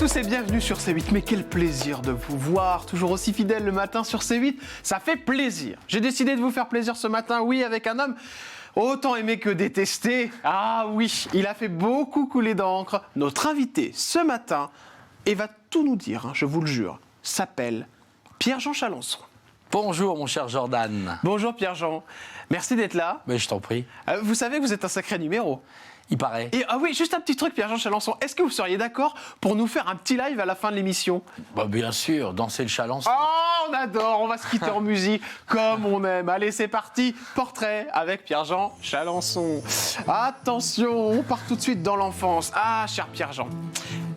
tous et bienvenue sur C8. Mais quel plaisir de vous voir, toujours aussi fidèle le matin sur C8. Ça fait plaisir. J'ai décidé de vous faire plaisir ce matin, oui, avec un homme autant aimé que détesté. Ah oui, il a fait beaucoup couler d'encre. Notre invité ce matin, et va tout nous dire, je vous le jure, s'appelle Pierre-Jean Chalençon. Bonjour mon cher Jordan. Bonjour Pierre-Jean, merci d'être là. Mais je t'en prie. Vous savez que vous êtes un sacré numéro. Il paraît. Et ah oui, juste un petit truc Pierre-Jean Chalençon, est-ce que vous seriez d'accord pour nous faire un petit live à la fin de l'émission ? Bah, bien sûr, danser le Chalençon. Oh, on adore, on va se quitter en musique comme on aime. Allez, c'est parti, portrait avec Pierre-Jean Chalençon. Attention, on part tout de suite dans l'enfance. Ah, cher Pierre-Jean,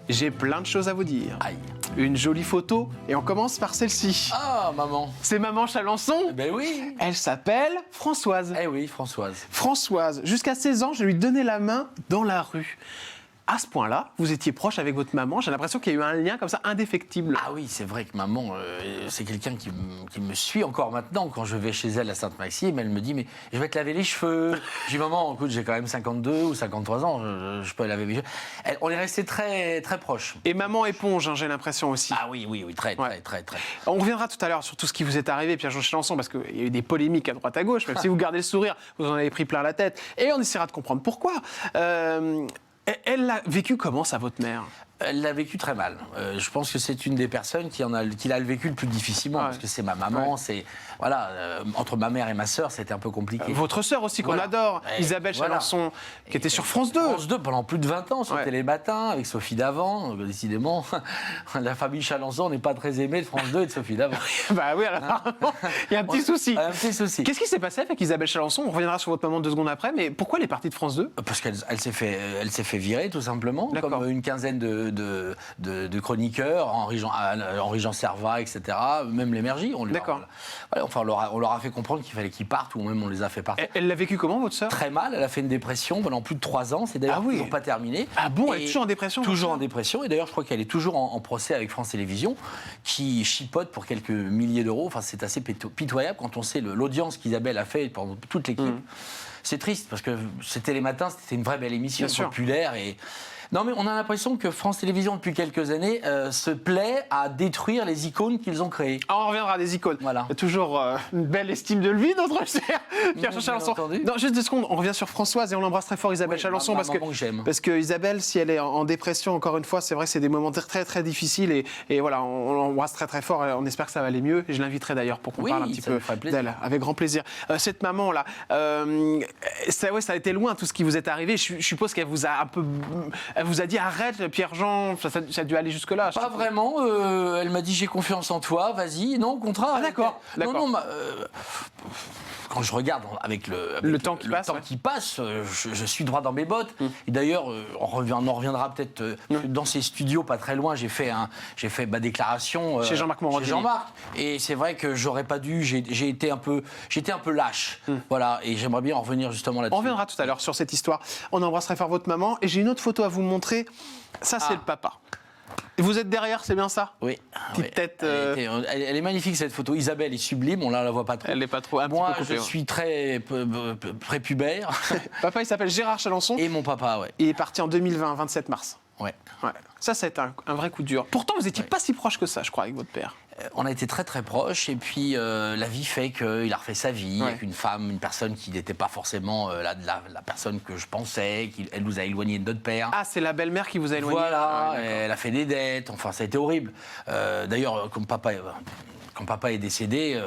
j'ai plein de choses à vous dire. Aïe. Une jolie photo, et on commence par celle-ci. Ah, maman. C'est maman Chalençon. Eh ben oui. Elle s'appelle Françoise. Eh oui, Françoise. Françoise, jusqu'à 16 ans, je lui donnais la main dans la rue. À ce point-là, vous étiez proche avec votre maman. J'ai l'impression qu'il y a eu un lien comme ça indéfectible. Ah oui, c'est vrai que maman, c'est quelqu'un qui me suit encore maintenant. Quand je vais chez elle à Sainte-Maxime, elle me dit « Mais je vais te laver les cheveux ». Je dis « Maman, écoute, j'ai quand même 52 ou 53 ans, je peux laver mes cheveux ». On est restés très, très proches. Et maman éponge, hein, j'ai l'impression aussi. Ah oui, très. On reviendra tout à l'heure sur tout ce qui vous est arrivé, Pierre-Jean Chalençon, parce qu'il y a eu des polémiques à droite à gauche, même si vous gardez le sourire, vous en avez pris plein la tête. Et on essaiera de comprendre pourquoi. Elle l'a vécu comment, ça, votre mère ? Elle l'a vécu très mal. Je pense que c'est une des personnes qui l'a vécu le plus difficilement, parce que c'est ma maman, c'est... Voilà, entre ma mère et ma sœur, c'était un peu compliqué. Votre sœur aussi, qu'on adore, Isabelle Chalençon, qui était sur France 2. France 2 pendant plus de 20 ans, sur Télématin, avec Sophie Davant. Décidément, la famille Chalençon n'est pas très aimée de France 2 et de Sophie Davant. Bah oui, alors, apparemment, il y a un petit souci. Un petit souci. Qu'est-ce qui s'est passé avec Isabelle Chalençon ? On reviendra sur votre maman 2 secondes après, mais pourquoi elle est partie de France 2 ? Parce qu'elle s'est fait virer, tout simplement, comme une quinzaine de chroniqueurs, Henri-Jean Servat, etc., même l'énergie. On leur a fait comprendre qu'il fallait qu'ils partent, ou même on les a fait partir. Elle l'a vécu comment, votre sœur ? Très mal, elle a fait une dépression pendant plus de 3 ans, c'est d'ailleurs toujours pas terminé. Ah bon, elle est toujours en dépression ? Toujours en dépression, et d'ailleurs je crois qu'elle est toujours en procès avec France Télévisions, qui chipote pour quelques milliers d'euros. Enfin, c'est assez pitoyable quand on sait l'audience qu'Isabelle a fait pendant toute l'équipe. C'est triste, parce que c'était les matins, c'était une vraie belle émission, populaire, et... Non, mais on a l'impression que France Télévisions, depuis quelques années, se plaît à détruire les icônes qu'ils ont créées. Ah, on reviendra à des icônes. Voilà. Il y a toujours une belle estime de lui, notre cher Pierre-Jean Chalençon. Non, juste 2 secondes, on revient sur Françoise et on embrasse très fort Isabelle Chalençon parce que Isabelle, si elle est en dépression, encore une fois, c'est vrai que c'est des moments très très difficiles et voilà, on l'embrasse très très fort et on espère que ça va aller mieux. Et je l'inviterai d'ailleurs pour qu'on parle un petit peu d'elle, avec grand plaisir. Cette maman-là, ça a été loin tout ce qui vous est arrivé. Je suppose qu'elle vous a un peu... Elle vous a dit arrête Pierre-Jean, ça a dû aller jusque-là. Pas vraiment, elle m'a dit j'ai confiance en toi, vas-y. Non, au contraire. Ah d'accord. Non, quand je regarde avec le temps qui passe, je suis droit dans mes bottes. Et d'ailleurs, on en reviendra peut-être dans ces studios pas très loin. J'ai fait ma déclaration chez Jean-Marc Morandini. Et c'est vrai que j'aurais pas dû. J'étais un peu lâche. Voilà. Et j'aimerais bien en revenir justement là-dessus. On reviendra tout à l'heure sur cette histoire. On embrasse très fort votre maman. Et j'ai une autre photo à vous montrer. Ça, c'est le papa. Vous êêtre derrière, c'est bien ça ? Oui. Petite tête. Elle est magnifique cette photo. Isabelle est sublime, on la voit pas trop. Elle n'est pas trop. Moi, je suis très prépubère. Papa, il s'appelle Gérard Chalençon. Et mon papa, ouais. Il est parti en 2020, 27 mars. Ouais. Ça a été un vrai coup dur. Pourtant, vous n'étiez pas si proche que ça, je crois, avec votre père. On a été très très proches, et puis la vie fait qu'il a refait sa vie avec une femme, une personne qui n'était pas forcément la personne que je pensais, elle nous a éloignés de notre père. Ah, c'est la belle-mère qui vous a éloigné. Voilà, elle a fait des dettes, enfin ça a été horrible. D'ailleurs, quand papa est décédé,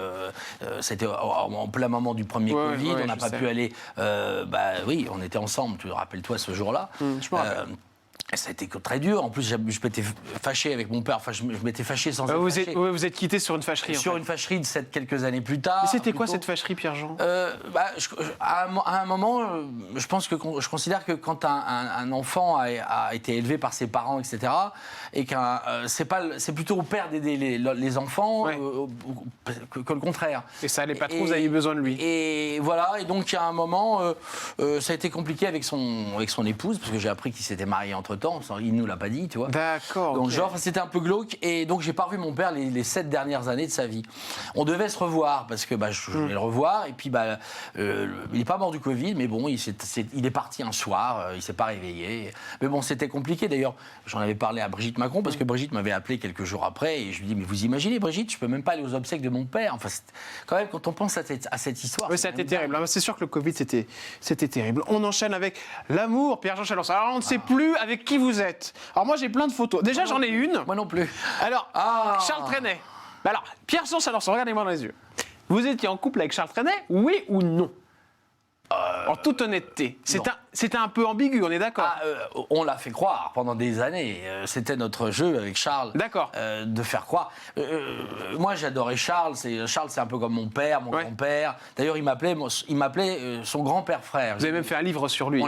c'était en plein moment du premier Covid, on n'a pas pu aller... on était ensemble, rappelle-toi ce jour-là. Je me rappelle. Ça a été très dur. En plus, je m'étais fâché avec mon père. Enfin, je m'étais fâché sans être fâché. Vous êtes quitté sur une fâcherie. Sur une fâcherie de quelques années plus tard. Mais c'était quoi cette fâcherie, Pierre-Jean ? À un moment, je considère que quand un enfant a été élevé par ses parents, etc., et c'est plutôt au père d'aider les enfants que le contraire. Et ça allait pas trop, vous aviez besoin de lui. Et voilà. Et donc, à un moment, ça a été compliqué avec son épouse, parce que j'ai appris qu'il s'était marié entre entre-temps, il ne nous l'a pas dit, tu vois. D'accord. Donc, genre, c'était un peu glauque, et donc j'ai pas revu mon père les 7 dernières années de sa vie. On devait se revoir, parce que je voulais le revoir, et puis il n'est pas mort du Covid, mais bon, il est parti un soir, il s'est pas réveillé. Mais bon, c'était compliqué, d'ailleurs. J'en avais parlé à Brigitte Macron, parce que Brigitte m'avait appelé quelques jours après, et je lui dis, mais vous imaginez, Brigitte, je peux même pas aller aux obsèques de mon père. Enfin, quand même, quand on pense à cette histoire... Oui, c'était terrible. C'est sûr que le Covid, c'était terrible. On enchaîne avec l'amour, Pierre-Jean Chalençon. Alors, on ne sait plus avec qui vous êtes. Alors, moi, j'ai plein de photos. Déjà, j'en ai une. Moi non plus. Alors, Charles Trenet. Alors, Pierre-Jean Chalençon, regardez-moi dans les yeux. Vous étiez en couple avec Charles Trenet, oui ou non ? En toute honnêteté, c'était un peu ambigu, on est d'accord. On l'a fait croire pendant des années. C'était notre jeu avec Charles. D'accord. De faire croire. Moi, j'adorais Charles. Charles, c'est un peu comme mon père, mon grand-père. D'ailleurs, il m'appelait son grand-père frère. Vous avez même fait un livre sur lui.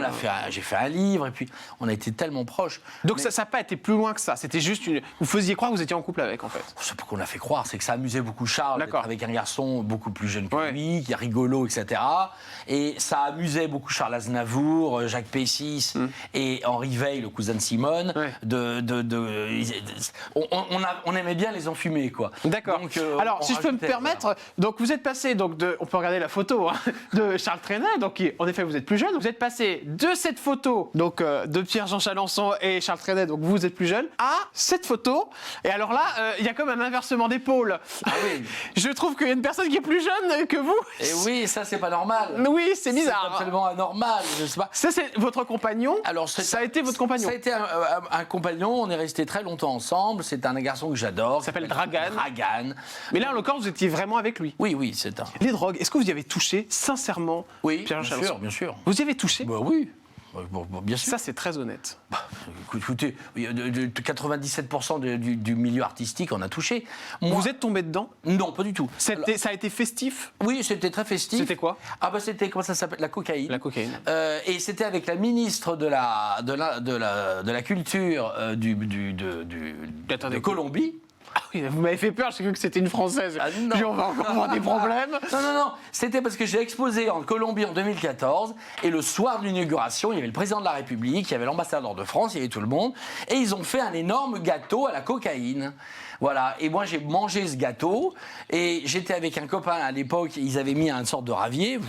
J'ai fait un livre et puis on a été tellement proches. Donc ça n'a pas été plus loin que ça. C'était juste vous faisiez croire que vous étiez en couple avec, en fait. C'est pour qu'on l'a fait croire. C'est que ça amusait beaucoup Charles d'être avec un garçon beaucoup plus jeune que lui, qui est rigolo, etc. Et ça amusait beaucoup Charles Aznavour, Jacques Pessis et Henri Veil, le cousin de Simone. On aimait bien les enfumer, quoi. D'accord. Alors, si je peux me permettre, donc vous êtes passé, on peut regarder la photo de Charles Trenet. Donc, en effet, vous êtes plus jeune. Vous êtes passé de cette photo, donc de Pierre-Jean Chalençon et Charles Trenet, donc vous êtes plus jeune, à cette photo. Et alors là, il y a comme un inversement d'épaule. Ah oui. Je trouve qu'il y a une personne qui est plus jeune que vous. Et oui, ça c'est pas normal. Oui, c'est bizarre. C'est absolument anormal. Je sais pas. Ça, c'est votre compagnon. Alors, ça a été votre compagnon. Ça a été un compagnon. On est resté très longtemps ensemble. C'est un garçon que j'adore. Il s'appelle Dragan. Dragan. Mais là, en l'occurrence, vous étiez vraiment avec lui. Oui, c'est un. Les drogues, est-ce que vous y avez touché sincèrement? Oui, bien sûr. Vous y avez touché? Bah oui. Bon, bien sûr. Ça, c'est très honnête. Écoutez, 97% du milieu artistique en a touché. Vous êtes tombé dedans? Non, pas du tout. Ça a été festif? Oui, c'était très festif. C'était quoi? C'était, comment ça s'appelle? La cocaïne. La cocaïne. Et c'était avec la ministre de la culture de Colombie. Ah oui, vous m'avez fait peur, j'ai cru que c'était une Française. Ah non. On va encore avoir des problèmes. Non. C'était parce que j'ai exposé en Colombie en 2014 et le soir de l'inauguration, il y avait le président de la République, il y avait l'ambassadeur de France, il y avait tout le monde et ils ont fait un énorme gâteau à la cocaïne. Voilà, et moi j'ai mangé ce gâteau et j'étais avec un copain à l'époque, ils avaient mis une sorte de ravier,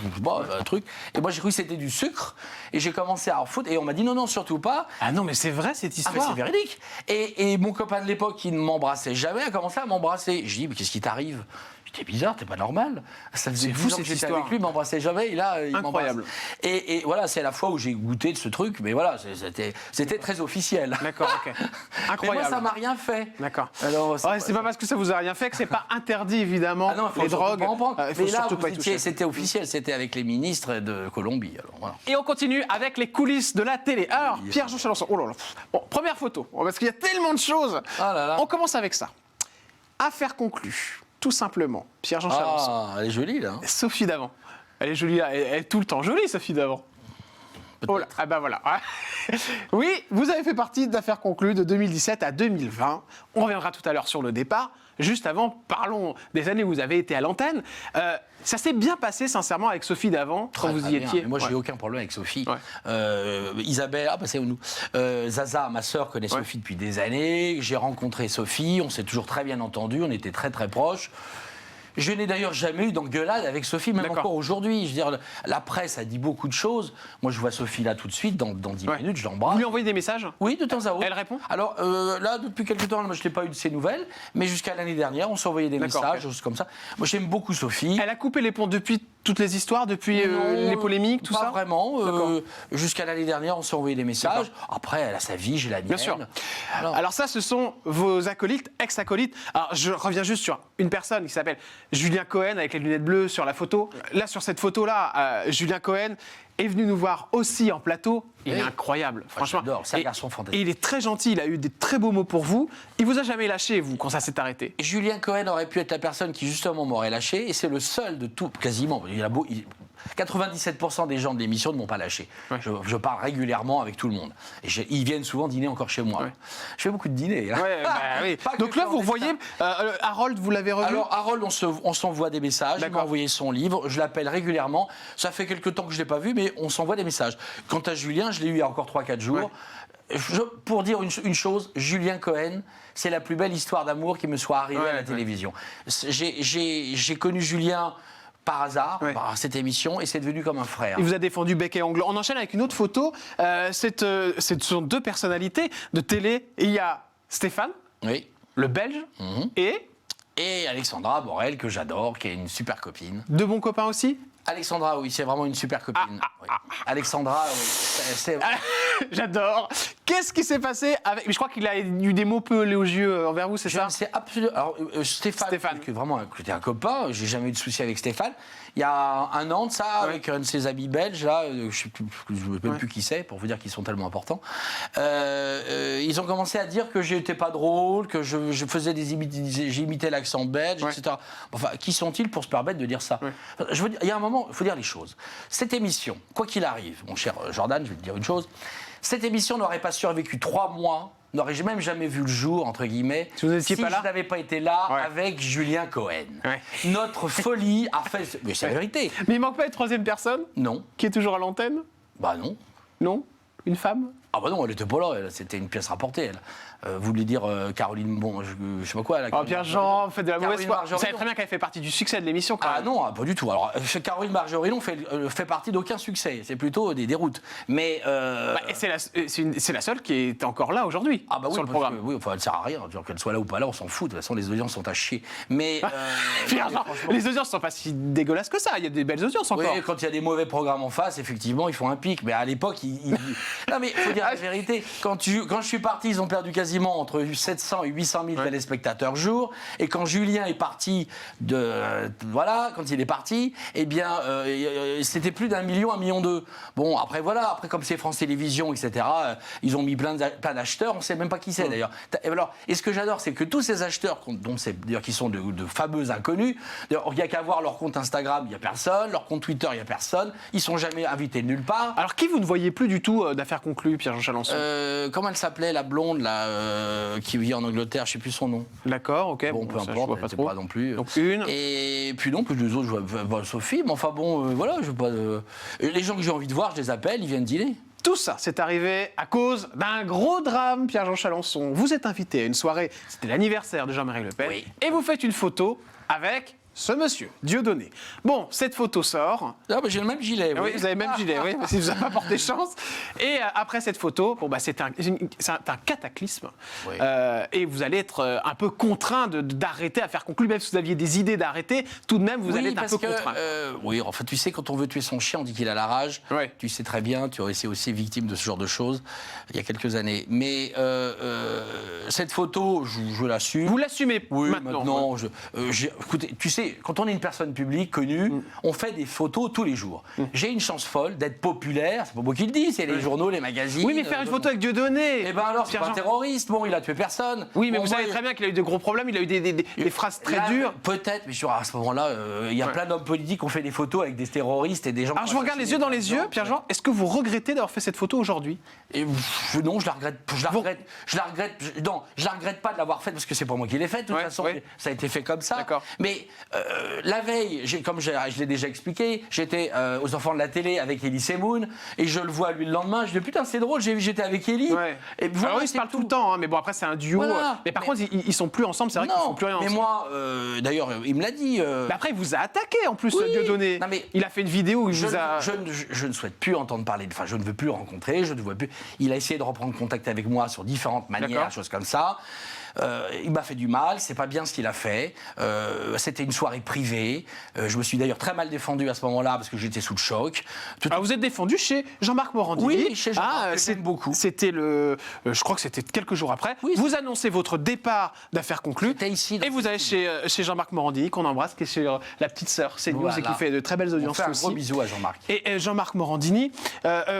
un truc, et moi j'ai cru que c'était du sucre et j'ai commencé à en foutre et on m'a dit non, surtout pas. Ah non, mais c'est vrai cette histoire. C'est véridique. Et mon copain de l'époque qui ne m'embrassait jamais a commencé à m'embrasser. Je dis mais qu'est-ce qui t'arrive? T'es bizarre, t'es pas normal. Ça faisait fou cette cette j'étais histoire. avec lui, il m'embrassait jamais, et là, il incroyable. Et voilà, c'est la fois où j'ai goûté de ce truc, mais voilà, c'était très officiel. D'accord, ok. Incroyable. Mais moi, ça m'a rien fait. D'accord. Alors, c'est pas parce que ça vous a rien fait que c'est pas interdit, évidemment. Ah non, les drogues. Pas en prendre. Mais là, pas c'était officiel, c'était avec les ministres de Colombie. Alors, voilà. Et on continue avec les coulisses de la télé. Alors, Pierre-Jean Chalençon. Oh là là. Bon, première photo, parce qu'il y a tellement de choses. Ah là là. On commence avec ça. Affaire conclue. Tout simplement, Pierre-Jean Chalençon. Ah, elle est jolie, là. Sophie Davant. Elle est jolie, elle est tout le temps jolie, Sophie Davant. Oh là, ah ben voilà. Oui, vous avez fait partie d'Affaires conclues de 2017 à 2020. On reviendra tout à l'heure sur le départ. Juste avant, parlons des années où vous avez été à l'antenne. Ça s'est bien passé, sincèrement, avec Sophie Davant, quand vous y étiez. Moi, j'ai aucun problème avec Sophie. Isabelle, c'est nous. Zaza, ma sœur, connaît Sophie depuis des années. J'ai rencontré Sophie, on s'est toujours très bien entendu, on était très très proches. Je n'ai d'ailleurs jamais eu d'engueulade avec Sophie, même encore aujourd'hui. Je veux dire, la presse a dit beaucoup de choses. Moi, je vois Sophie là tout de suite, dans 10 minutes, je l'embrasse. Vous lui envoyez des messages? Oui, de temps à autre. Elle répond? Alors, là, depuis quelques temps, moi, je n'ai pas eu de ses nouvelles, mais jusqu'à l'année dernière, on s'envoyait des messages, choses comme ça. Moi, j'aime beaucoup Sophie. Elle a coupé les ponts depuis toutes les histoires, depuis les polémiques, tout ça? Pas vraiment. Jusqu'à l'année dernière, on s'est envoyé des messages. Après, elle a sa vie, j'ai la mienne. Bien sûr. Alors ça, ce sont vos acolytes, ex-acolytes. Alors, je reviens juste sur une personne qui s'appelle Julien Cohen, avec les lunettes bleues sur la photo. Là, sur cette photo-là, Julien Cohen est venu nous voir aussi en plateau. Il est incroyable, franchement. J'adore, c'est un garçon fantastique. Et il est très gentil, il a eu des très beaux mots pour vous. Il vous a jamais lâché, vous, quand ça s'est arrêté? Julien Cohen aurait pu être la personne qui, justement, m'aurait lâché. Et c'est le seul de tout, quasiment. 97% des gens de l'émission ne m'ont pas lâché. Ouais. Je parle régulièrement avec tout le monde. Et ils viennent souvent dîner encore chez moi. Ouais. Je fais beaucoup de dîners. Hein. Ouais, oui. Donc là, vous voyez, Harold, vous l'avez revu? Alors, Harold, on s'envoie des messages. Il m'a envoyé son livre. Je l'appelle régulièrement. Ça fait quelques temps que je ne l'ai pas vu, mais on s'envoie des messages. Quant à Julien, je l'ai eu il y a encore 3-4 jours. Ouais. Pour dire une chose, Julien Cohen, c'est la plus belle histoire d'amour qui me soit arrivée à la télévision. J'ai connu Julien par hasard, par cette émission, et c'est devenu comme un frère. Il vous a défendu bec et ongle. On enchaîne avec une autre photo. Ce sont deux personnalités de télé. Il y a Stéphane, le Belge, et Alexandra Borel, que j'adore, qui est une super copine. De bons copains aussi? Alexandra, oui, c'est vraiment une super copine. Alexandra, c'est... J'adore. Qu'est-ce qui s'est passé avec... Mais je crois qu'il a eu des mots peu élogieux envers vous, c'est ça? C'est absolument... Alors, Stéphane, qui vraiment était un copain, j'ai jamais eu de souci avec Stéphane. Il y a un an de ça, avec un de ses amis belges, là, je ne sais même plus qui c'est, pour vous dire qu'ils sont tellement importants. Ils ont commencé à dire que j'étais pas drôle, que je faisais j'imitais l'accent belge, etc. Enfin, qui sont-ils pour se permettre de dire ça? Je veux dire, il y a un moment, il faut dire les choses. Cette émission, quoi qu'il arrive, mon cher Jordan, je vais te dire une chose, cette émission n'aurait pas survécu 3 mois, n'aurait même jamais vu le jour, entre guillemets, si je n'avais pas été là avec Julien Cohen. Notre folie a fait... Mais c'est la vérité. Mais il manque pas une troisième personne? Non. Qui est toujours à l'antenne? Bah non. Non? Une femme? Ah bah non, elle était pas là, c'était une pièce rapportée, elle. Vous voulez dire Caroline, bon, je sais pas quoi. Pierre-Jean, fait de la mauvaise foi. Vous savez très bien qu'elle fait partie du succès de l'émission, quand même. Ah non, pas du tout. Alors, Caroline Marjorinon fait partie d'aucun succès. C'est plutôt des déroutes. Mais c'est la seule qui est encore là aujourd'hui sur le programme. Oui, enfin, elle sert à rien. Qu'elle soit là ou pas là, on s'en fout. De toute façon, les audiences sont à chier. Mais les audiences sont pas si dégueulasses que ça. Il y a des belles audiences encore. Oui, quand il y a des mauvais programmes en face, effectivement, ils font un pic. Mais à l'époque, non, mais faut dire la vérité. Quand je suis parti, ils ont perdu quasiment entre 700 et 800 000 téléspectateurs jour. Et quand Julien est parti quand il est parti, eh bien, c'était plus d'1 million, 1,2 million. Bon, après comme c'est France Télévisions, etc., ils ont mis plein d'acheteurs. On ne sait même pas qui c'est d'ailleurs. Alors, et ce que j'adore, c'est que tous ces acheteurs, qui sont de fameux inconnus, il n'y a qu'à voir leur compte Instagram, il n'y a personne, leur compte Twitter, il n'y a personne. Ils ne sont jamais invités de nulle part. Alors, qui vous ne voyez plus du tout d'affaires conclues, Pierre-Jean Chalençon? Comment elle s'appelait, la blonde, là qui vit en Angleterre, je ne sais plus son nom. D'accord, ok. Bon, peu importe, je ne pas non plus. Donc une. Et puis non, plus deux autres, je vois Sophie, mais enfin bon, voilà, je veux pas. Les gens que j'ai envie de voir, je les appelle, ils viennent dîner. Tout ça, c'est arrivé à cause d'un gros drame, Pierre-Jean Chalençon. Vous êtes invité à une soirée, c'était l'anniversaire de Jean-Marie Le Pen, et vous faites une photo avec ce monsieur, Dieudonné. Bon, cette photo sort. Ah bah j'ai le même gilet. Oui, vous avez le même gilet, oui, parce qu'il ne vous a pas porté chance. Et après cette photo, c'est un cataclysme. Oui. Et vous allez être un peu contraint d'arrêter à faire conclure, même si vous aviez des idées d'arrêter, tout de même, vous allez être un peu contraint. Oui, enfin, tu sais, quand on veut tuer son chien, on dit qu'il a la rage. Oui. Tu sais très bien, tu aurais été aussi victime de ce genre de choses il y a quelques années. Mais cette photo, je l'assume. Vous l'assumez maintenant. Écoutez, tu sais, quand on est une personne publique, connue, on fait des photos tous les jours. J'ai une chance folle d'être populaire, c'est pas moi qui le dis, c'est les journaux, les magazines. Oui, mais faire une photo avec Dieudonné. Eh ben alors, c'est pas un terroriste, bon, il a tué personne. Oui, mais vous savez très bien qu'il a eu de gros problèmes, il a eu des phrases très dures. Peut-être, mais à ce moment-là, il y a plein d'hommes politiques qui ont fait des photos avec des terroristes et des gens... Alors je vous regarde les yeux dans les yeux, Pierre-Jean, est-ce que vous regrettez d'avoir fait cette photo aujourd'hui? Non, je la regrette pas de l'avoir faite parce que c'est pas moi qui l'ai faite, de toute façon, ça a été fait comme ça. Mais la veille, comme je l'ai déjà expliqué, j'étais aux Enfants de la télé avec Elie Semoun et je le vois lui le lendemain, je dis putain c'est drôle, j'étais avec Elie. Et voilà, alors ils se parlent tout le temps, hein, mais bon après c'est un duo. Voilà. Mais par contre ils sont plus ensemble, c'est vrai qu'ils font plus rien ensemble. Mais moi, d'ailleurs, il me l'a dit. Mais après il vous a attaqué en plus, Dieudonné. Il a fait une vidéo où il vous a. Je ne souhaite plus entendre parler, enfin je ne veux plus le rencontrer, je ne vois plus. Il a essayé de reprendre contact avec moi sur différentes manières, choses comme ça. Il m'a fait du mal, c'est pas bien ce qu'il a fait. C'était une soirée privée. Je me suis d'ailleurs très mal défendu à ce moment-là parce que j'étais sous le choc. Alors vous êtes défendu chez Jean-Marc Morandini. Oui, chez Jean-Marc, j'aime beaucoup. C'était je crois que c'était quelques jours après. Oui, vous annoncez votre départ d'affaires conclues. C'était ici. Et vous allez chez Jean-Marc Morandini, qu'on embrasse, qui est chez la petite sœur CNews et qui fait de très belles audiences aussi. On fait un gros bisou à Jean-Marc. Et Jean-Marc Morandini,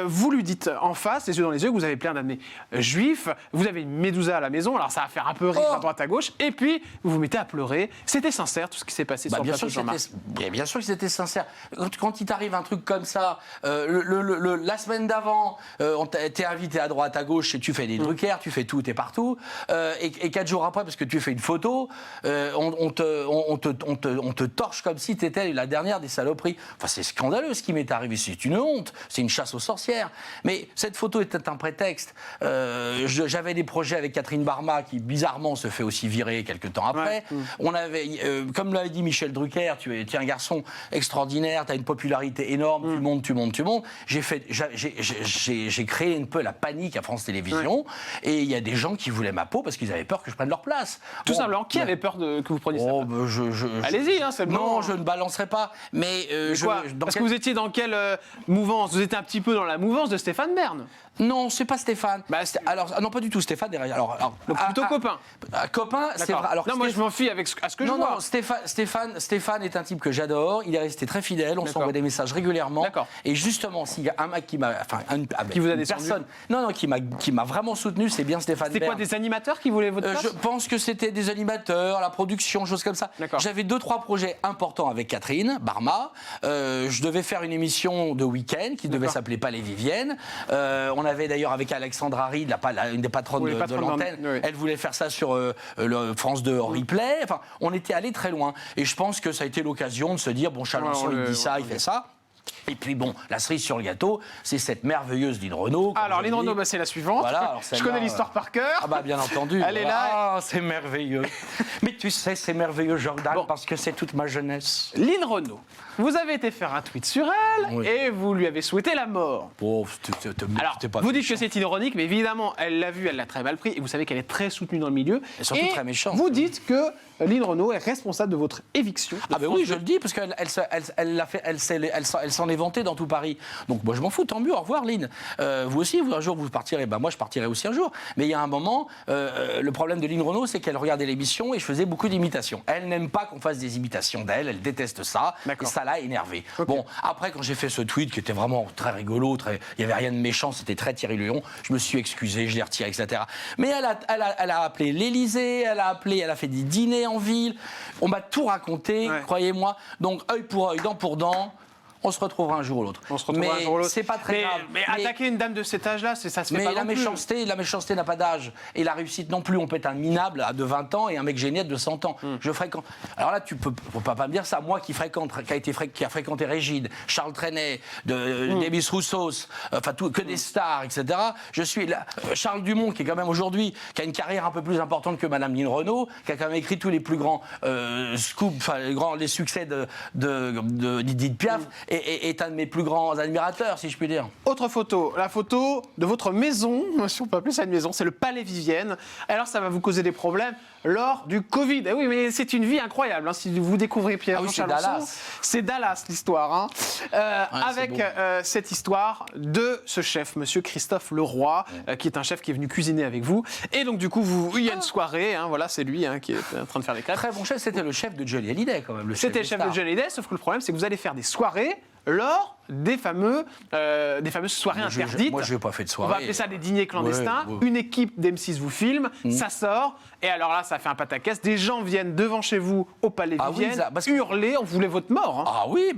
vous lui dites en face, les yeux dans les yeux, que vous avez plein d'années juifs. Vous avez une médousa à la maison. Alors ça va faire un peu peu rire à droite à gauche, et puis vous vous mettez à pleurer. C'était sincère tout ce qui s'est passé sur le plateau de Jean-Marc. Bien sûr que c'était sincère. Quand il t'arrive un truc comme ça, la semaine d'avant, t'es invité à droite à gauche et tu fais des Drucker, tu fais tout, t'es partout, et 4 jours après, parce que tu fais une photo, on te torche comme si t'étais la dernière des saloperies. Enfin, c'est scandaleux ce qui m'est arrivé, c'est une honte, c'est une chasse aux sorcières. Mais cette photo était un prétexte. J'avais des projets avec Catherine Barma qui, bizarrement, se fait aussi virer quelques temps après. Ouais. On avait, comme l'avait dit Michel Drucker, tu es un garçon extraordinaire, tu as une popularité énorme, tu montes. J'ai créé un peu la panique à France Télévisions, et il y a des gens qui voulaient ma peau parce qu'ils avaient peur que je prenne leur place. Tout simplement, qui avait peur que vous preniez ça? Allez-y, c'est bon. Non, je ne balancerai pas. Mais parce que vous étiez dans quelle mouvance? Vous étiez un petit peu dans la mouvance de Stéphane Bern. Non, c'est pas Stéphane. Alors, non, pas du tout, Stéphane. Donc plutôt copain. Copain, c'est vrai. Alors, non, moi je m'en fie à ce que je vois. Non, Stéphane est un type que j'adore. Il est resté très fidèle. On s'envoie des messages régulièrement. D'accord. Et justement, s'il y a un mec qui m'a, qui vous a descendu. Personne. Non, qui m'a vraiment soutenu, c'est bien Stéphane Bern. C'était quoi, des animateurs qui voulaient votre place? Je pense que c'était des animateurs, la production, choses comme ça. J'avais 2-3 projets importants avec Catherine Barma. Je devais faire une émission de week-end qui devait s'appeler Palais Vivienne. On avait d'ailleurs avec Alexandra Reed, une des patronnes de l'antenne, elle voulait faire ça sur le France 2 replay. Enfin, on était allé très loin. Et je pense que ça a été l'occasion de se dire, bon, Chalençon, il dit ça, il fait ça. Et puis bon, la cerise sur le gâteau, c'est cette merveilleuse Lynn Renaud. Alors Lynn Renaud, c'est la suivante. Voilà, je connais l'histoire par cœur. Ah bah bien entendu. Elle est là. C'est merveilleux. Mais tu sais, c'est merveilleux, Jordan, parce que c'est toute ma jeunesse. Lynn Renaud, vous avez été faire un tweet sur elle et vous lui avez souhaité la mort. Oh, alors, vous dites que c'est ironique, mais évidemment, elle l'a vu, elle l'a très mal pris, et vous savez qu'elle est très soutenue dans le milieu. Et surtout très méchante. Vous dites que Lynn Renaud est responsable de votre éviction. Ah ben oui, je le dis, parce qu'elle s'en est vantée dans tout Paris. Donc moi je m'en fous, tant mieux, au revoir Lynn. Vous aussi, un jour vous partirez, moi je partirai aussi un jour. Mais il y a un moment, le problème de Lynn Renaud, c'est qu'elle regardait l'émission et je faisais beaucoup d'imitations. Elle n'aime pas qu'on fasse des imitations d'elle, elle déteste ça, et ça l'a énervée. Okay. Bon, après quand j'ai fait ce tweet qui était vraiment très rigolo, il n'y avait rien de méchant, c'était très Thierry Léon, je me suis excusé, je l'ai retiré, etc. Mais elle a appelé l'Élysée, elle a fait des dîners en ville, on m'a tout raconté, croyez-moi. Donc œil pour œil, dent pour dent. On se retrouvera un jour ou l'autre. Mais c'est pas très grave. Mais attaquer une dame de cet âge-là, ça se fait pas non plus. La méchanceté n'a pas d'âge. Et la réussite non plus. On peut être un minable de 20 ans et un mec génial de 100 ans. Je fréquente. Alors là, tu peux pas me dire ça. Moi qui a fréquenté Régide, Charles Trenet, Demis Roussos, enfin que des stars, etc. Je suis là. Charles Dumont, qui est quand même aujourd'hui, qui a une carrière un peu plus importante que Madame Lynn Renaud, qui a quand même écrit tous les plus grands scoops, enfin les succès d'Edith Piaf. Est un de mes plus grands admirateurs, si je puis dire. Autre photo, la photo de votre maison, si on peut appeler ça une maison, c'est le Palais Vivienne. Alors ça va vous causer des problèmes lors du Covid. Eh oui, mais c'est une vie incroyable. Hein. Si vous découvrez Pierre Chalençon, c'est Dallas l'histoire. Avec cette histoire de ce chef, Monsieur Christophe Leroy, qui est un chef qui est venu cuisiner avec vous. Et donc du coup, il y a une soirée. Voilà, c'est lui qui est en train de faire les crêpes. Très bon chef. C'était le chef de Johnny Hallyday quand même. C'était le chef de Johnny Hallyday, sauf que le problème, c'est que vous allez faire des soirées lors des fameuses soirées interdites. Moi, je n'ai pas fait de soirée. On va appeler ça des dîners clandestins. Une équipe d'M6 vous filme, ça sort, et alors là, ça fait un pataquès. Des gens viennent devant chez vous au Palais Vivienne, hurler, on voulait votre mort. Ah oui,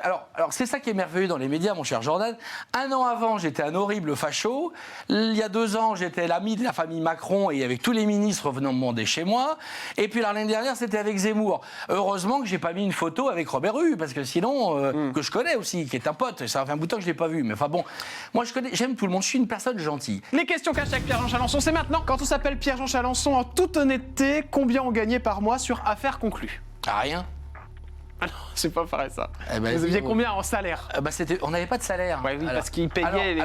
alors c'est ça qui est merveilleux dans les médias, mon cher Jordan. 1 an avant, j'étais un horrible facho. Il y a 2 ans, j'étais l'ami de la famille Macron et avec tous les ministres venant me demander chez moi. Et puis l'année dernière, c'était avec Zemmour. Heureusement que j'ai pas mis une photo avec Robert Hue, parce que sinon, que je connais aussi, qui est un pote. Ça fait un bout de temps que je l'ai pas vu, mais enfin bon, moi j'aime tout le monde. Je suis une personne gentille. Les questions cachées avec Pierre-Jean Chalençon, c'est maintenant. Quand on s'appelle Pierre-Jean Chalençon, en toute honnêteté, combien on gagnait par mois sur Affaires conclues? Rien. Ah non, c'est pas pareil ça. Vous aviez combien en salaire? On n'avait pas de salaire. Oui, parce qu'ils payaient.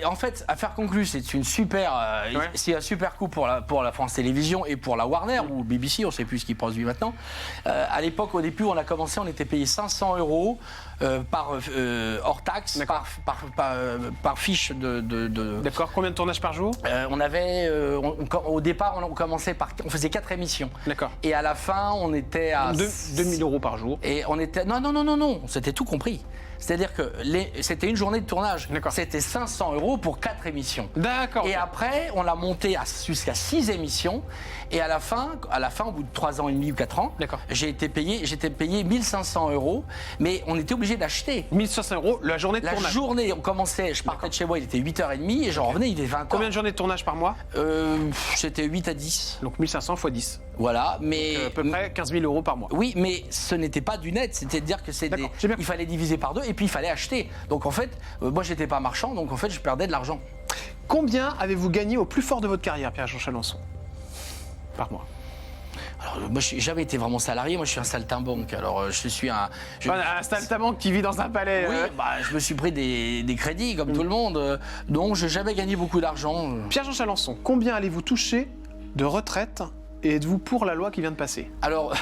En fait, Affaires conclues, c'est un super coup pour la France Télévisions et pour la Warner ou BBC, on ne sait plus ce qu'ils produisent maintenant. À l'époque, au début, on a commencé, on était payé 500 € hors taxe, par fiche de. D'accord. Combien de tournages par jour? Au départ, on faisait 4 émissions. D'accord. Et à la fin, on était à 2000 € par jour. Et on était non, c'était tout compris. C'est-à-dire que c'était une journée de tournage. D'accord. C'était 500 € pour 4 émissions. D'accord. Et après, on l'a monté jusqu'à 6 émissions. Et à la fin, au bout de 3 ans et demi ou 4 ans, j'étais payé 1500 €. Mais on était obligé d'acheter. 1500 € la journée de tournage. La journée, on commençait, je partais de chez moi, il était 8h30 et j'en revenais, il était 20h. Combien de journées de tournage par mois? C'était 8 à 10. Donc 1500 x 10. Voilà, mais. Donc, à peu près 15 000 € par mois. Oui, mais ce n'était pas du net, c'est-à-dire que il fallait diviser par 2 et puis il fallait acheter. Donc en fait, moi j'étais pas marchand, donc en fait je perdais de l'argent. Combien avez-vous gagné au plus fort de votre carrière, Pierre-Jean Chalençon? Par mois? Alors, moi, je n'ai jamais été vraiment salarié. Moi, je suis un saltimbanque. Alors, je suis un saltimbanque qui vit dans un palais. Oui, je me suis pris des crédits, comme tout le monde. Donc, je n'ai jamais gagné beaucoup d'argent. Pierre-Jean Chalençon, combien allez-vous toucher de retraite et êtes-vous pour la loi qui vient de passer? Alors,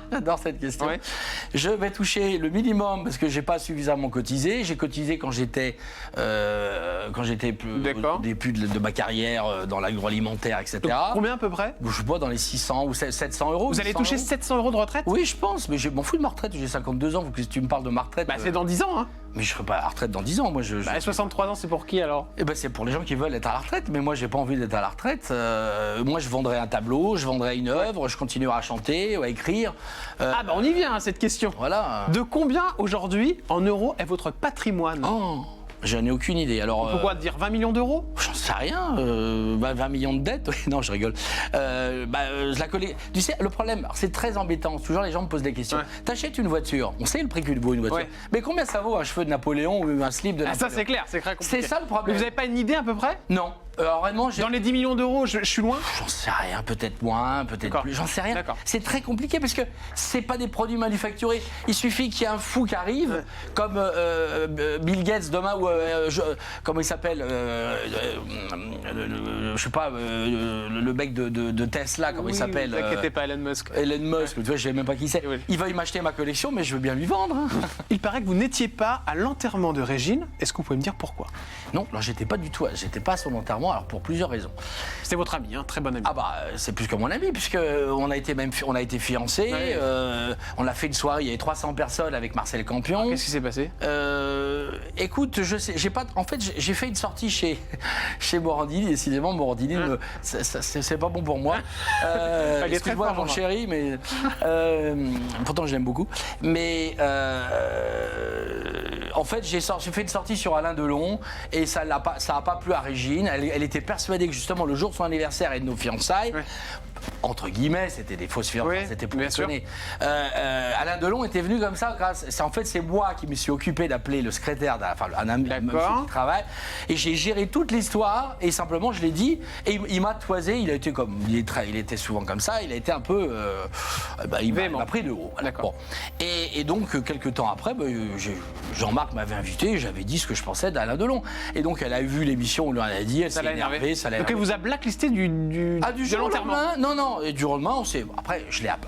j'adore cette question. Ouais. Je vais toucher le minimum parce que j'ai pas suffisamment cotisé. J'ai cotisé quand j'étais au début de ma carrière dans l'agroalimentaire, etc. Donc, combien à peu près? Je sais pas, dans les 600 ou 700 €. Vous allez toucher 700 € de retraite? Oui, je pense, mais je m'en fous de ma retraite. J'ai 52 ans, faut que tu me parles de ma retraite. C'est dans 10 ans, hein. Mais je serai pas à la retraite dans 10 ans, moi. 63 ans, c'est pour qui alors? C'est pour les gens qui veulent être à la retraite, mais moi j'ai pas envie d'être à la retraite. Moi je vendrais un tableau, je vendrais une œuvre, je continuerai à chanter, à écrire. On y vient à cette question. Voilà. De combien aujourd'hui en euros est votre patrimoine? J'en ai aucune idée. Alors, pourquoi dire 20 millions d'euros? J'en sais rien. 20 millions de dettes? Non, je rigole. Je la collais. Tu sais, le problème, c'est très embêtant. Toujours les gens me posent des questions. Ouais. T'achètes une voiture, on sait le prix que vaut une voiture. Ouais. Mais combien ça vaut un cheveu de Napoléon ou un slip de Napoléon? Ça, c'est clair, c'est très compliqué. C'est ça le problème. Mais vous n'avez pas une idée à peu près? Non. Alors vraiment, dans les 10 millions d'euros, je suis loin? J'en sais rien, peut-être moins, peut-être plus, j'en sais rien. C'est très compliqué parce que c'est pas des produits manufacturés. Il suffit qu'il y ait un fou qui arrive, comme Bill Gates demain, ou comment il s'appelle, je sais pas, le mec de Tesla, comment il s'appelle? Ne vous inquiétez pas, Elon Musk. Elon Musk, tu vois, je sais même pas qui c'est. Oui. Il va y m'acheter ma collection, mais je veux bien lui vendre. Il paraît que vous n'étiez pas à l'enterrement de Régine. Est-ce que vous pouvez me dire pourquoi? Non, alors j'étais pas du tout. J'étais pas à son enterrement, alors pour plusieurs raisons. C'était votre ami, très bon ami. C'est plus que mon ami, puisque on a été fiancés. Ouais. On a fait une soirée, il y avait 300 personnes avec Marcel Campion. Qu'est-ce qui s'est passé? Écoute, je sais, j'ai fait une sortie chez Morandini. Décidément, Morandini, c'est pas bon pour moi. Excuse-moi, mon chéri, mais pourtant je l'aime beaucoup. Mais en fait, j'ai fait une sortie sur Alain Delon et ça n'a pas plu à Régine. Elle était persuadée que justement le jour de son anniversaire et de nos fiançailles, entre guillemets, c'était des fausses fiançailles, c'était pour déconner. Alain Delon était venu comme ça. En fait, c'est moi qui me suis occupé d'appeler le secrétaire, un ami qui travaille, et j'ai géré toute l'histoire. Et simplement, je l'ai dit, et il m'a toisé. Il était souvent comme ça. Il a été un peu, il m'a pris de haut. Voilà. Bon. Et donc, quelques temps après, Jean-Marc m'avait invité. J'avais dit ce que je pensais d'Alain Delon. Et donc, elle a vu l'émission, on lui en a dit. Elle s'est énervée. Donc, elle vous a blacklisté de l'enterrement? Non, et du lendemain,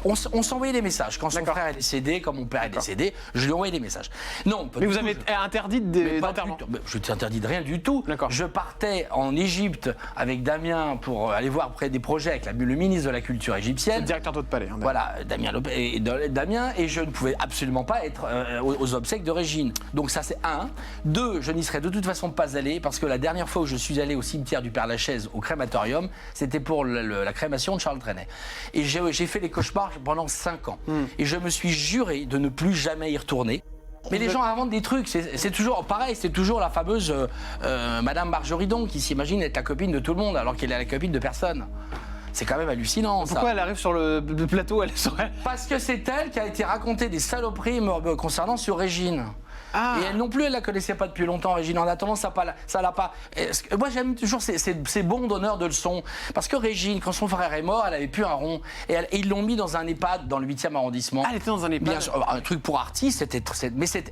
on s'envoyait des messages. Quand son frère est décédé, quand mon père est décédé, je lui envoyais des messages. Non, mais vous avez interdit d'enterrement? Je t'interdis de rien du tout. Je partais en Égypte avec Damien pour aller voir près des projets avec le ministre de la Culture égyptienne. Le directeur d'Haute Palais. Voilà, Damien, et je ne pouvais absolument pas être aux obsèques de Régine. Donc ça, c'est un. Deux, je n'y serais de toute façon pas allé parce que la dernière fois où je suis allé au cimetière du Père-Lachaise, au crématorium, c'était pour la crémation de Charles Trenet. Et j'ai fait les cauchemars pendant 5 ans. Et je me suis juré de ne plus jamais y retourner. Mais les gens inventent des trucs, c'est toujours pareil, c'est toujours la fameuse Madame Marjoridon qui s'imagine être la copine de tout le monde alors qu'elle est la copine de personne. C'est quand même hallucinant. Pourquoi elle arrive sur le plateau? Parce que c'est elle qui a été racontée des saloperies concernant sur Régine. Et elle non plus, elle la connaissait pas depuis longtemps, Régine. En attendant, ça l'a pas. Moi, j'aime toujours ces bons donneurs de leçons. Parce que Régine, quand son frère est mort, elle avait plus un rond. Et ils l'ont mis dans un EHPAD dans le 8e arrondissement. Elle était dans un EHPAD? Bien sûr, un truc pour artiste.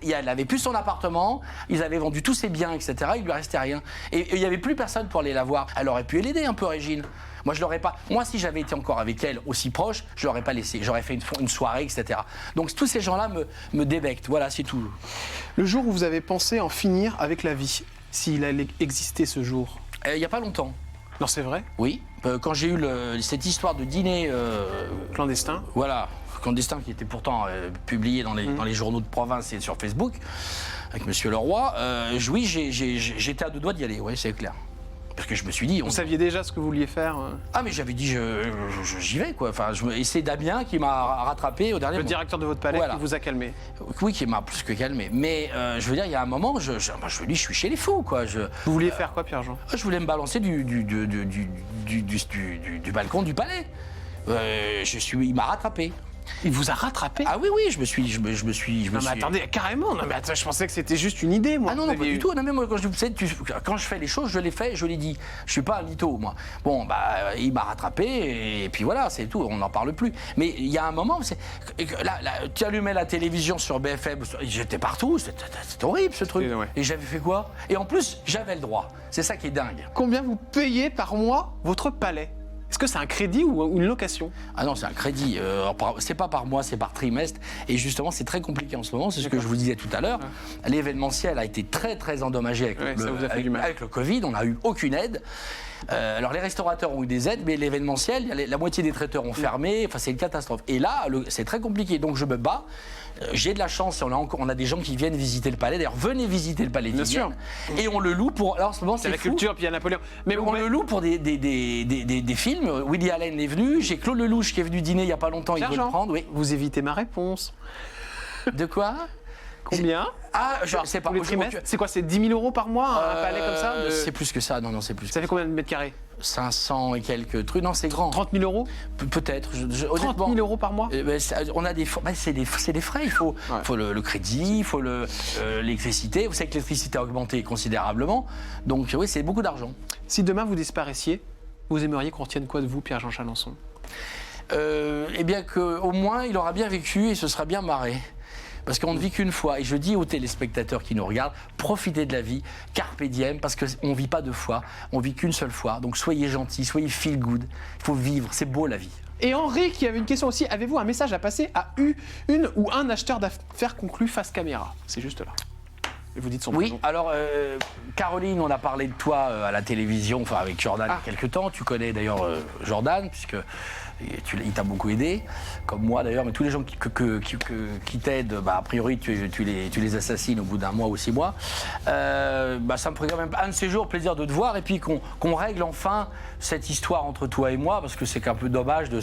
Elle avait plus son appartement. Ils avaient vendu tous ses biens, etc. Il lui restait rien. Et il y avait plus personne pour aller la voir. Elle aurait pu l'aider un peu, Régine. Moi, je l'aurais pas. Moi, si j'avais été encore avec elle aussi proche, je l'aurais pas laissé. J'aurais fait une soirée, etc. Donc, tous ces gens-là me débectent. Voilà, c'est tout. Le jour où vous avez pensé en finir avec la vie, s'il allait exister ce jour? Il y a pas longtemps. Non, c'est vrai? Oui. Quand j'ai eu cette histoire de dîner clandestin. Voilà. clandestin qui était pourtant publié dans les journaux de province et sur Facebook, avec Monsieur Leroy, oui, j'étais à 2 doigts d'y aller, oui, c'est clair. Parce que je me suis dit... Vous saviez déjà ce que vous vouliez faire Ah, mais j'avais dit, j'y vais, quoi. Enfin, et c'est Damien qui m'a rattrapé au dernier moment. Le directeur de votre palais qui vous a calmé. Oui, qui m'a plus que calmé. Mais je veux dire, il y a un moment, je suis chez les fous, quoi. Vous vouliez faire quoi, Pierre-Jean? Je voulais me balancer du balcon du palais. Il m'a rattrapé. Il vous a rattrapé? Ah oui, je me suis... Non mais attendez, carrément, non mais attends, je pensais que c'était juste une idée, moi. Ah non, pas du tout. Non, mais moi, quand je fais les choses, je les fais, je les dis. Je suis pas un mytho, moi. Bon, il m'a rattrapé, et puis voilà, c'est tout, on n'en parle plus. Mais il y a un moment, tu allumais la télévision sur BFM, j'étais partout, c'était horrible ce truc. Ouais. Et j'avais fait quoi? Et en plus, j'avais le droit. C'est ça qui est dingue. Combien vous payez par mois votre palais? Est-ce que c'est un crédit ou une location? Ah non, c'est un crédit. C'est pas par mois, c'est par trimestre. Et justement, c'est très compliqué en ce moment. C'est ce que je vous disais tout à l'heure. L'événementiel a été très, très endommagé avec le Covid. On n'a eu aucune aide. Alors les restaurateurs ont eu des aides, mais l'événementiel, la moitié des traiteurs ont fermé. Enfin, c'est une catastrophe. Et là, c'est très compliqué. Donc je me bats. J'ai de la chance, on a des gens qui viennent visiter le palais. D'ailleurs, venez visiter le palais. Bien sûr. Et on le loue pour. Alors, en ce moment, c'est la culture, puis il y a Napoléon. Mais on le loue pour des films. Woody Allen est venu. J'ai Claude Lelouch qui est venu dîner il n'y a pas longtemps. Il veut le prendre. Oui. Vous évitez ma réponse. De quoi? Combien? Ah, je sais pas. C'est quoi? C'est 10 000 € par mois, un palais comme ça? C'est plus que ça. Non, c'est plus. Ça fait combien de mètres carrés? 500 et quelques trucs. Non, c'est grand. 30 000 €? Peut-être. 30 000 € par mois? On a c'est des frais. Il faut le crédit, il faut l'électricité. Vous savez que l'électricité a augmenté considérablement. Donc oui, c'est beaucoup d'argent. Si demain vous disparaissiez, vous aimeriez qu'on retienne quoi de vous, Pierre-Jean Chalençon? Eh bien qu'au moins, il aura bien vécu et se sera bien marré. Parce qu'on ne vit qu'une fois. Et je dis aux téléspectateurs qui nous regardent, profitez de la vie, carpe diem, parce qu'on ne vit pas 2 fois, on vit qu'une seule fois. Donc soyez gentils, soyez feel good. Il faut vivre, c'est beau la vie. Et Henri qui avait une question aussi, avez-vous un message à passer à une ou un acheteur d'affaires conclu face caméra? C'est juste là. Et vous dites son prénom. Oui, alors Caroline, on a parlé de toi à la télévision, enfin avec Jordan il y a quelques temps. Tu connais d'ailleurs Jordan, puisque il t'a beaucoup aidé, comme moi d'ailleurs, mais tous les gens qui t'aident, a priori tu les assassines au bout d'1 mois ou 6 mois. Ça me ferait quand même un de ces jours plaisir de te voir et puis qu'on règle enfin cette histoire entre toi et moi, parce que c'est un peu dommage de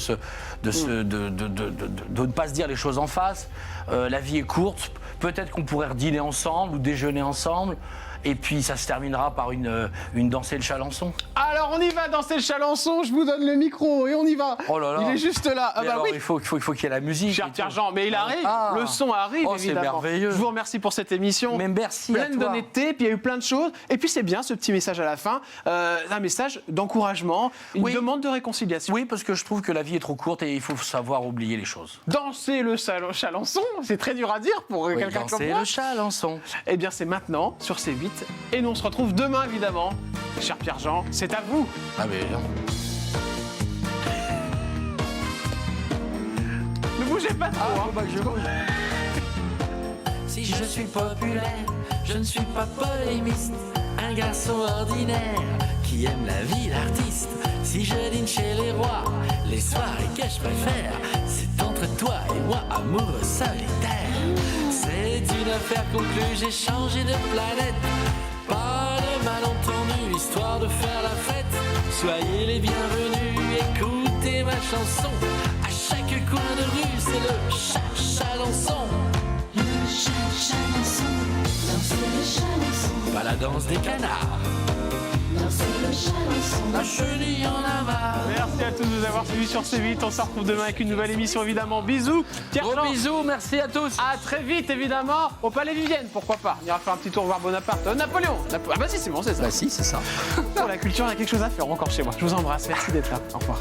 ne pas se dire les choses en face. La vie est courte, peut-être qu'on pourrait dîner ensemble ou déjeuner ensemble. Et puis ça se terminera par une danser le Chalençon. Alors on y va danser le Chalençon, je vous donne le micro et on y va. Oh là là. Il est juste là. Ah bah alors, oui. Il faut qu'il y ait la musique. Cher Pierre-Jean, mais il arrive, le son arrive évidemment. C'est merveilleux. Je vous remercie pour cette émission. Mais merci pleine d'honnêteté, puis il y a eu plein de choses. Et puis c'est bien ce petit message à la fin, un message d'encouragement, une demande de réconciliation. Oui, parce que je trouve que la vie est trop courte et il faut savoir oublier les choses. Danser le Chalençon, c'est très dur à dire pour quelqu'un comme moi. Danser le Chalençon. Eh bien c'est maintenant sur C8. Et nous on se retrouve demain évidemment. Cher Pierre-Jean, c'est à vous. Ah mais non. Ne bougez pas trop. Si je suis populaire, je ne suis pas polémiste. Un garçon ordinaire qui aime la vie d'artiste. Si je dîne chez les rois, les soirées que je préfère, c'est entre toi et moi, amoureux solitaire. C'est une affaire conclue, j'ai changé de planète. Pas de malentendu, histoire de faire la fête. Soyez les bienvenus, écoutez ma chanson. À chaque coin de rue, c'est le Chalençon. Le Chalençon, danser le Chalençon. Pas la danse des canards. Danser le Chalençon. La chenille en aval. Merci à tous de nous avoir suivis sur C8. On se retrouve demain avec une nouvelle émission évidemment. Bisous. Gros bisous, merci à tous. À très vite évidemment. Au Palais Vivienne, pourquoi pas. On ira faire un petit tour voir Bonaparte. Napoléon. Ah bah si, c'est bon, c'est ça. Bah si, c'est ça. Pour la culture, il y a quelque chose à faire encore chez moi. Je vous embrasse. Merci d'être là. Au revoir.